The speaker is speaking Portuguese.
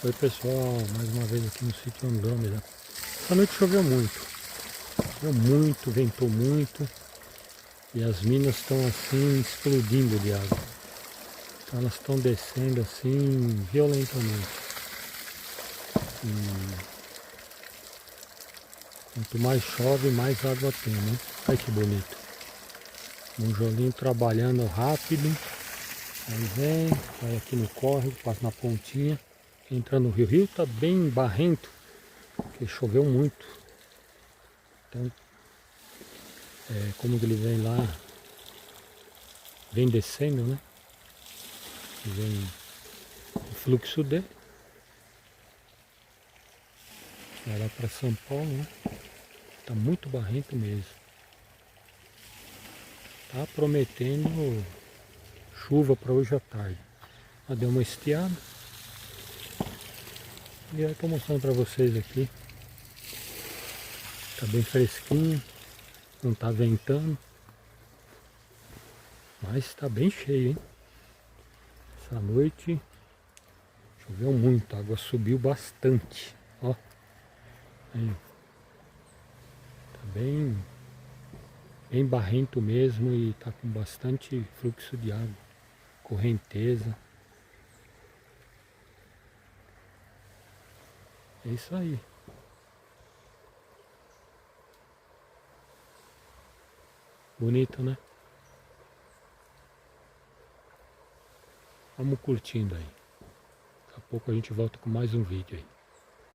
Oi pessoal, mais uma vez aqui no sítio Andrômeda. Essa noite choveu muito, ventou muito e as minas estão assim explodindo de água. Então elas estão descendo assim violentamente. E quanto mais chove, mais água tem, né? Olha que bonito. Monjolinho trabalhando rápido. Aí vem, vai aqui no córrego, passa na pontinha, entra no rio. O rio tá bem barrento, porque choveu muito. Então, como que ele vem lá, vem descendo, né? Vem o fluxo dele. Vai lá para São Paulo, né? Tá muito barrento mesmo. Tá prometendo chuva para hoje à tarde. Já deu uma estiada. E aí tô mostrando para vocês aqui. Tá bem fresquinho, não tá ventando. Mas tá bem cheio, hein? Essa noite choveu muito, a água subiu bastante. Ó. Aí. Tá bem barrento mesmo e tá com bastante fluxo de água. Correnteza. É isso aí. Bonito, né? Vamos curtindo aí. Daqui a pouco a gente volta com mais um vídeo aí.